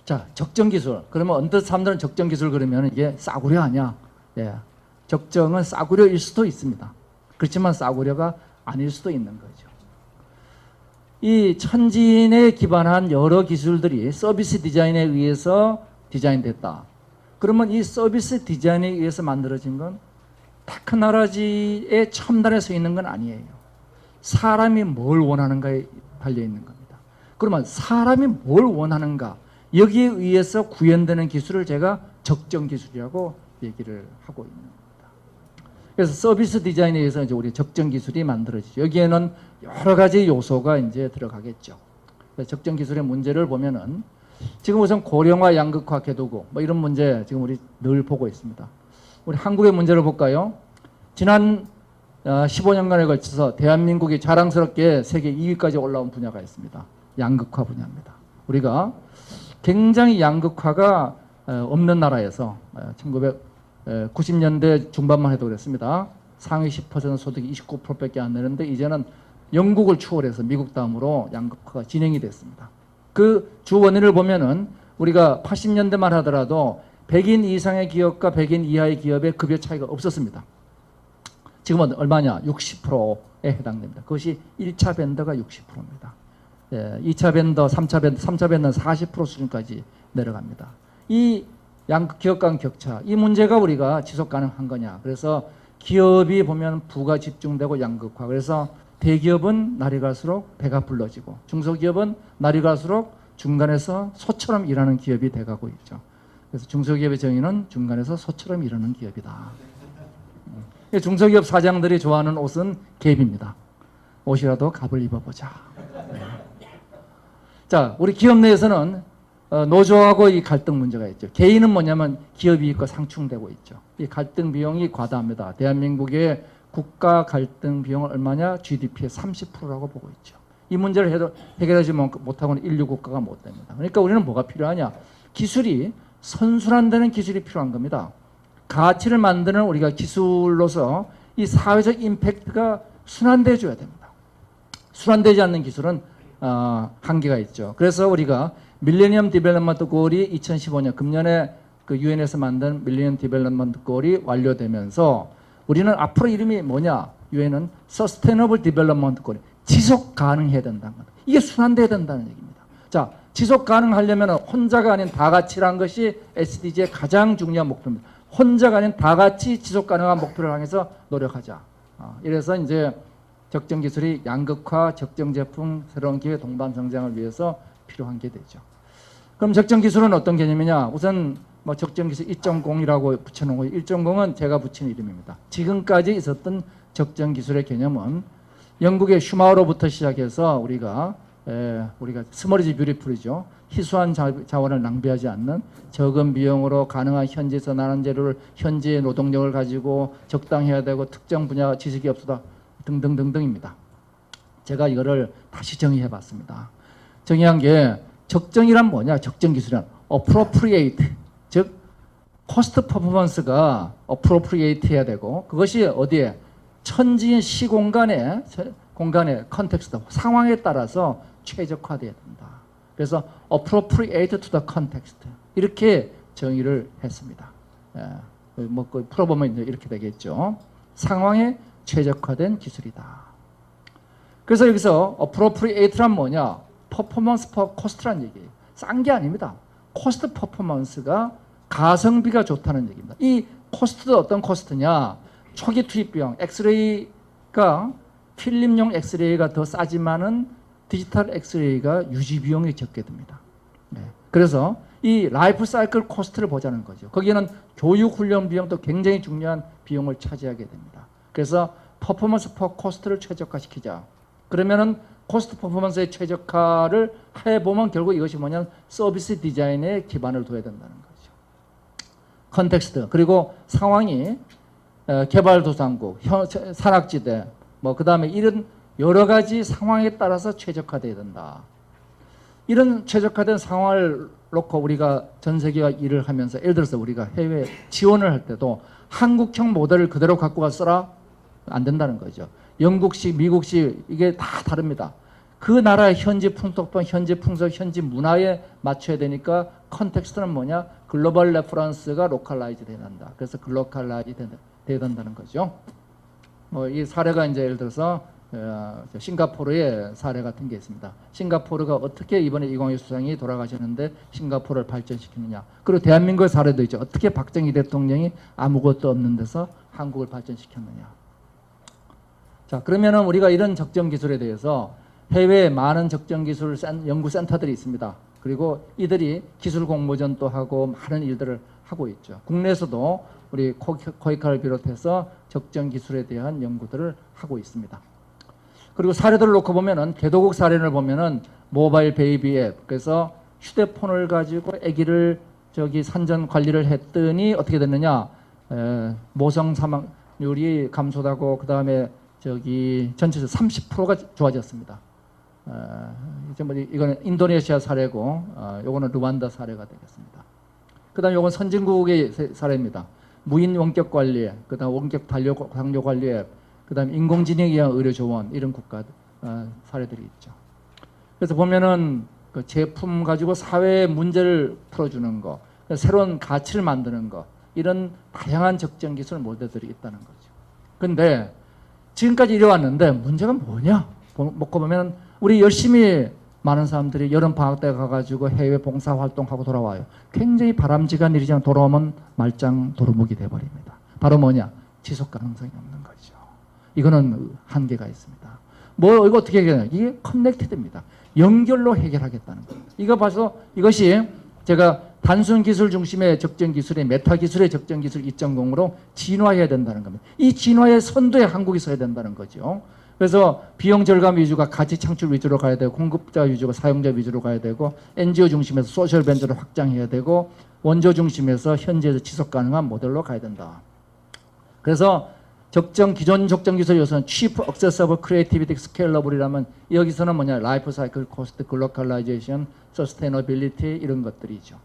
자, 적정 기술. 그러면 언뜻 사람들은 적정 기술 그러면 이게 싸구려 아니야. 예. 적정은 싸구려일 수도 있습니다. 그렇지만 싸구려가 아닐 수도 있는 거죠. 이 천진에 기반한 여러 기술들이 서비스 디자인에 의해서 디자인됐다. 그러면 이 서비스 디자인에 의해서 만들어진 건 테크놀로지의 첨단에 서 있는 건 아니에요. 사람이 뭘 원하는가에 달려 있는 겁니다. 그러면 사람이 뭘 원하는가, 여기에 의해서 구현되는 기술을 제가 적정 기술이라고 얘기를 하고 있는 겁니다. 그래서 서비스 디자인에 의해서 이제 우리 적정 기술이 만들어지죠. 여기에는 여러 가지 요소가 이제 들어가겠죠. 적정 기술의 문제를 보면은 지금 우선 고령화, 양극화, 개도국 뭐 이런 문제 지금 우리 늘 보고 있습니다. 우리 한국의 문제를 볼까요? 지난 15년간에 걸쳐서 대한민국이 자랑스럽게 세계 2위까지 올라온 분야가 있습니다. 양극화 분야입니다. 우리가 굉장히 양극화가 없는 나라에서 1990년대 중반만 해도 그랬습니다. 상위 10% 소득이 29%밖에 안 되는데 이제는 영국을 추월해서 미국 다음으로 양극화가 진행이 됐습니다. 그 주 원인을 보면은 우리가 80년대만 하더라도 100인 이상의 기업과 100인 이하의 기업의 급여 차이가 없었습니다. 지금은 얼마냐? 60%에 해당됩니다. 그것이 1차 밴더가 60%입니다. 2차 밴더, 3차 밴더는 40% 수준까지 내려갑니다. 이 기업 간 격차, 이 문제가 우리가 지속 가능한 거냐. 그래서 기업이 보면 부가 집중되고 양극화. 그래서 대기업은 날이 갈수록 배가 불러지고 중소기업은 날이 갈수록 중간에서 소처럼 일하는 기업이 돼가고 있죠. 그래서 중소기업의 정의는 중간에서 소처럼 일하는 기업이다. 중소기업 사장들이 좋아하는 옷은 갭입니다. 옷이라도 값을 입어보자. 자, 우리 기업 내에서는 노조하고 이 갈등 문제가 있죠. 개인은 뭐냐면 기업 이익과 상충되고 있죠. 이 갈등 비용이 과다합니다. 대한민국의 국가 갈등 비용은 얼마냐? GDP의 30%라고 보고 있죠. 이 문제를 해결하지 못하고는 인류 국가가 못 됩니다. 그러니까 우리는 뭐가 필요하냐? 기술이 선순환되는 기술이 필요한 겁니다. 가치를 만드는 우리가 기술로서 이 사회적 임팩트가 순환돼 줘야 됩니다. 순환되지 않는 기술은 한계가 있죠. 그래서 우리가 밀레니엄 디벨롭먼트 골이 2015년 금년에 그 유엔에서 만든 밀레니엄 디벨롭먼트 골이 완료되면서 우리는 앞으로 이름이 뭐냐? 유엔은 서스테너블 디벨롭먼트 골, 지속 가능해야 된다는 겁니다. 이게 순환돼야 된다는 얘기입니다. 자, 지속 가능하려면 혼자가 아닌 다 같이라는 것이 SDG의 가장 중요한 목표입니다. 혼자가 아닌 다 같이 지속 가능한 목표를 향해서 노력하자. 이래서 이제 적정 기술이 양극화, 적정 제품, 새로운 기회, 동반 성장을 위해서 필요한 게 되죠. 그럼 적정 기술은 어떤 개념이냐? 우선 뭐 적정 기술 1.0이라고 붙여놓은 거예요. 1.0은 제가 붙인 이름입니다. 지금까지 있었던 적정 기술의 개념은 영국의 슈마우로부터 시작해서 우리가 스몰이즈 뷰티풀이죠. 희소한 자원을 낭비하지 않는 적은 비용으로 가능한 현지에서 나는 재료를 현지의 노동력을 가지고 적당해야 되고 특정 분야 지식이 없어다 등등등등입니다. 제가 이거를 다시 정의해 봤습니다. 정의한 게 적정이란 뭐냐? 적정 기술이란 appropriate, 즉 코스트 퍼포먼스가 appropriate 해야 되고 그것이 어디에? 천지인 시공간의 컨텍스트, 상황에 따라서 최적화돼야 된다. 그래서 appropriate to the context 이렇게 정의를 했습니다. 뭐 풀어보면 이제 이렇게 되겠죠. 상황에 최적화된 기술이다. 그래서 여기서 appropriate란 뭐냐? 퍼포먼스 퍼 코스트란 얘기예요. 싼 게 아닙니다. 코스트 퍼포먼스가 가성비가 좋다는 얘기입니다. 이 코스트도 어떤 코스트냐? 초기 투입 비용, 엑스레이가 필름용 엑스레이가 더 싸지만은 디지털 엑스레이가 유지 비용이 적게 듭니다. 그래서 이 라이프 사이클 코스트를 보자는 거죠. 거기에는 교육 훈련 비용도 굉장히 중요한 비용을 차지하게 됩니다. 그래서 퍼포먼스 퍼 코스트를 최적화시키자. 그러면은 코스트 퍼포먼스의 최적화를 해보면 결국 이것이 뭐냐면 서비스 디자인에 기반을 둬야 된다는 거죠. 컨텍스트, 그리고 상황이 개발도상국, 산악지대, 뭐 그 다음에 이런 여러 가지 상황에 따라서 최적화돼야 된다. 이런 최적화된 상황을 놓고 우리가 전 세계와 일을 하면서 예를 들어서 우리가 해외 지원을 할 때도 한국형 모델을 그대로 갖고 가서라 안 된다는 거죠. 영국식, 미국식 이게 다 다릅니다. 그 나라의 현지 풍속과 현지 풍속, 현지 문화에 맞춰야 되니까 컨텍스트는 뭐냐? 글로벌 레퍼런스가 로컬라이즈 돼야 한다. 그래서 글로컬라이즈 돼야 된다는 거죠. 뭐 이 사례가 이제 예를 들어서 싱가포르의 사례 같은 게 있습니다. 싱가포르가 어떻게 이번에 이광희 수상이 돌아가셨는데 싱가포르를 발전시키느냐. 그리고 대한민국의 사례도 있죠. 어떻게 박정희 대통령이 아무것도 없는 데서 한국을 발전시켰느냐. 자, 그러면은 우리가 이런 적정 기술에 대해서 해외에 많은 적정 기술 연구 센터들이 있습니다. 그리고 이들이 기술 공모전도 하고 많은 일들을 하고 있죠. 국내에서도 우리 코이카를 비롯해서 적정 기술에 대한 연구들을 하고 있습니다. 그리고 사례들을 놓고 보면은 개도국 사례를 보면은 모바일 베이비 앱, 그래서 휴대폰을 가지고 아기를 산전 관리를 했더니 어떻게 됐느냐? 모성 사망률이 감소하고 그 다음에 전체적으로 30%가 좋아졌습니다. 이거는 인도네시아 사례고, 요거는 루완다 사례가 되겠습니다. 그 다음에 요건 선진국의 사례입니다. 무인 원격 관리, 그 다음 원격 당뇨 관리 앱, 그 다음 인공지능에 의한 의료 조언, 이런 국가 사례들이 있죠. 그래서 보면은 그 제품 가지고 사회의 문제를 풀어주는 거, 새로운 가치를 만드는 거, 이런 다양한 적정 기술 모델들이 있다는 거죠. 근데 지금까지 이래왔는데 문제가 뭐냐? 먹고 보면 우리 열심히 많은 사람들이 여름 방학 때 가가지고 해외 봉사 활동하고 돌아와요. 굉장히 바람직한 일이지만 돌아오면 말짱 도루묵이 돼버립니다. 바로 뭐냐? 지속 가능성이 없는 거죠. 이거는 한계가 있습니다. 이거 어떻게 해결하냐? 이게 커넥티드입니다. 연결로 해결하겠다는 겁니다. 이거 봐서 이것이 제가 단순 기술 중심의 적정 기술의 메타 기술의 적정 기술 2.0으로 진화해야 된다는 겁니다. 이 진화의 선두에 한국이 서야 된다는 거죠. 그래서 비용 절감 위주가 가치 창출 위주로 가야 되고, 공급자 위주가 사용자 위주로 가야 되고, NGO 중심에서 소셜 벤처를 확장해야 되고, 원조 중심에서 현재에서 지속 가능한 모델로 가야 된다. 그래서 기존 적정 기술 요소는 cheap, accessible, creativity, scalable이라면 여기서는 뭐냐? 라이프 사이클 코스트, 글로컬라이제이션, 서스테이너빌리티 이런 것들이죠.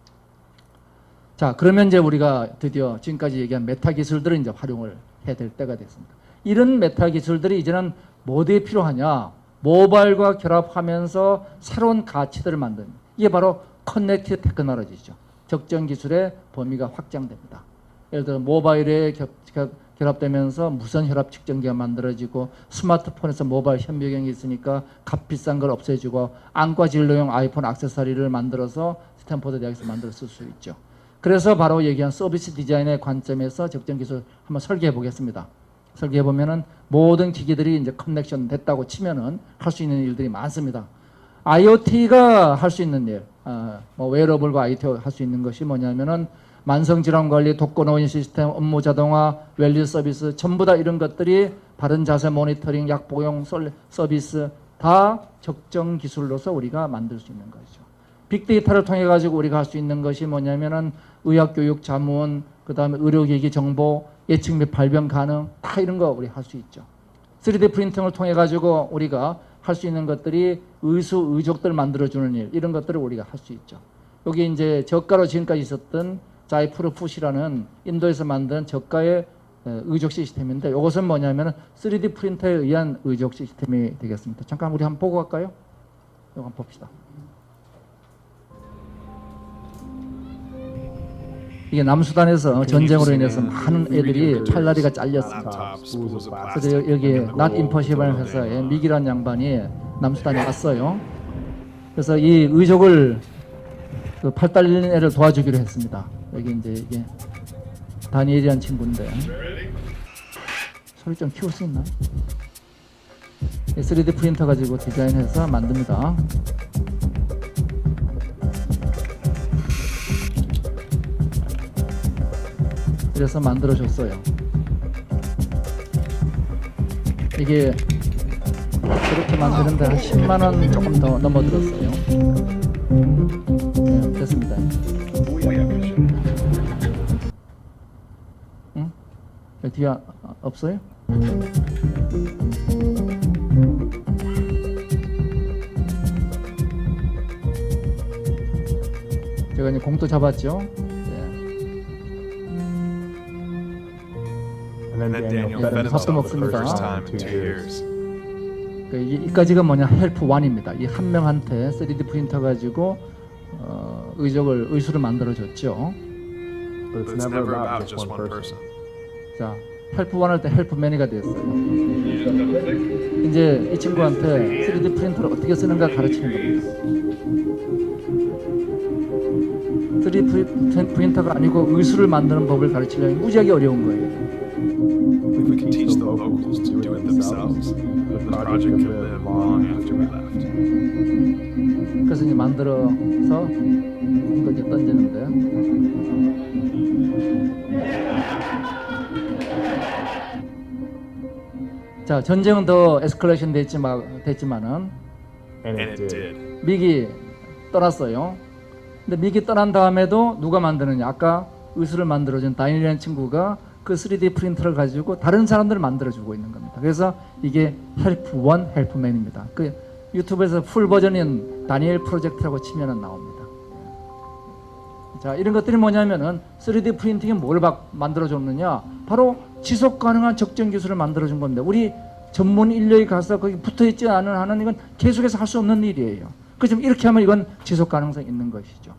자, 그러면 이제 우리가 드디어 지금까지 얘기한 메타 기술들을 이제 활용을 해야 될 때가 됐습니다. 이런 메타 기술들이 이제는 뭐에 필요하냐? 모바일과 결합하면서 새로운 가치들을 만드는, 이게 바로 커넥티드 테크놀로지죠. 적정 기술의 범위가 확장됩니다. 예를 들어 모바일에 결합되면서 무선 혈압 측정기가 만들어지고, 스마트폰에서 모바일 현미경이 있으니까 값 비싼 걸 없애주고, 안과 진료용 아이폰 액세서리를 만들어서 스탠포드 대학에서 만들어 쓸 수 있죠. 그래서 바로 얘기한 서비스 디자인의 관점에서 적정 기술 한번 설계해 보겠습니다. 설계해 보면은 모든 기기들이 이제 커넥션 됐다고 치면은 할 수 있는 일들이 많습니다. IoT가 할 수 있는 일, 웨어러블과 IoT가 할 수 있는 것이 뭐냐면은 만성질환 관리, 독거노인 시스템, 업무 자동화, 웰리 서비스, 전부 다 이런 것들이 바른 자세 모니터링, 약 복용 서비스 다 적정 기술로서 우리가 만들 수 있는 거죠. 빅데이터를 통해 가지고 우리가 할 수 있는 것이 뭐냐면은 의학교육 자문, 그 다음에 의료기기 정보, 예측 및 발병 가능, 다 이런 거 우리 할 수 있죠. 3D 프린팅을 통해 가지고 우리가 할 수 있는 것들이 의족들 만들어주는 일, 이런 것들을 우리가 할 수 있죠. 여기 이제 저가로 지금까지 있었던 자이프르 푸시라는 인도에서 만든 저가의 의족 시스템인데, 이것은 뭐냐면 3D 프린터에 의한 의족 시스템이 되겠습니다. 잠깐 우리 한번 보고 갈까요? 이거 한번 봅시다. 이게 남수단에서 전쟁으로 인해서 많은 애들이 팔다리가 잘렸습니다. 그래서 여기 not impossible 회사에 미기란 양반이 남수단에 왔어요. 그래서 이 의족을 팔 딸린 애를 도와주기로 했습니다. 여기 이제 이게 다니엘이라는 친구인데, 소리 좀 키울 수 있나? 3D 프린터 가지고 디자인해서 만듭니다. 그래서 만들어줬어요. 이게 그렇게 만드는데 한 10만원 조금 더 넘어들었어요. 네, 됐습니다. 응? 뒤에 없어요? 제가 이제 공도 잡았죠. And then Daniel fed 밥도 himself for the 먹습니다. first time in 2 years. 이까지가 뭐냐, 헬프 1입니다. 이 한 명한테 3D 프린터 가지고 의수를 만들어줬죠. But it's never about just one person. 자, 헬프원 할 때 헬프맨이가 됐어요. 이제 이 친구한테 3D 프린터를 어떻게 쓰는가 가르치는 겁니다. 3D 프린터가 아니고 의수를 만드는 법을 가르치려면 무지하게 어려운 거예요. We can teach the locals to do it themselves. The project could live long after we left. 그래서 이제 만들어서 이거 이제 던지는데 자, 전쟁은 더 에스컬레이션 됐지만은 And it did. 미국이 떠났어요. 근데 미국이 떠난 다음에도 누가 만드느냐? 아까 의수를 만들어준 다니엘이라는 친구가 그 3D 프린터를 가지고 다른 사람들을 만들어주고 있는 겁니다. 그래서 이게 헬프원, 헬프맨입니다. 그 유튜브에서 풀 버전인 다니엘 프로젝트라고 치면은 나옵니다. 자, 이런 것들이 뭐냐면은 3D 프린팅이 뭘 만들어줬느냐? 바로 지속 가능한 적정 기술을 만들어준 건데 우리 전문 인력이 가서 거기 붙어있지 않은 한은 이건 계속해서 할 수 없는 일이에요. 그렇죠? 이렇게 하면 이건 지속 가능성이 있는 것이죠.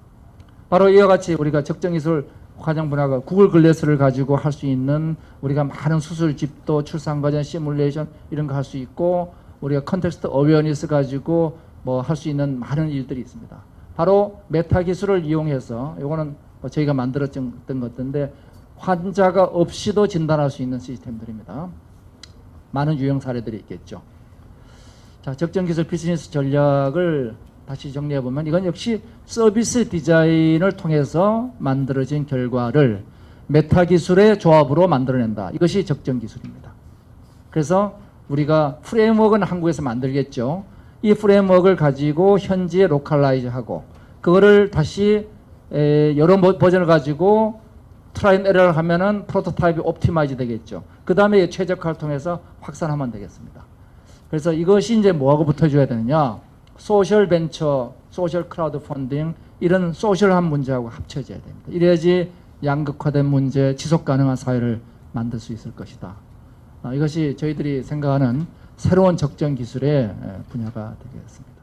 바로 이와 같이 우리가 적정 기술 과정 분야가 구글 글래스를 가지고 할 수 있는 우리가 많은 수술집도 출산 과정 시뮬레이션 이런 거 할 수 있고 우리가 컨텍스트 어웨어니스 가지고 뭐 할 수 있는 많은 일들이 있습니다. 바로 메타 기술을 이용해서 이거는 뭐 저희가 만들었던 것인데 환자가 없이도 진단할 수 있는 시스템들입니다. 많은 유형 사례들이 있겠죠. 자, 적정 기술 비즈니스 전략을 다시 정리해 보면 이건 역시 서비스 디자인을 통해서 만들어진 결과를 메타 기술의 조합으로 만들어낸다. 이것이 적정 기술입니다. 그래서 우리가 프레임워크는 한국에서 만들겠죠. 이 프레임워크를 가지고 현지에 로컬라이즈하고 그거를 다시 여러 버전을 가지고 트라이 앤 에러를 하면은 프로토타입이 옵티마이즈 되겠죠. 그 다음에 최적화를 통해서 확산하면 되겠습니다. 그래서 이것이 이제 뭐하고 붙어줘야 되느냐? 소셜 벤처, 소셜 크라우드 펀딩 이런 소셜한 문제하고 합쳐져야 됩니다. 이래야지 양극화된 문제, 지속 가능한 사회를 만들 수 있을 것이다. 이것이 저희들이 생각하는 새로운 적정 기술의 분야가 되겠습니다.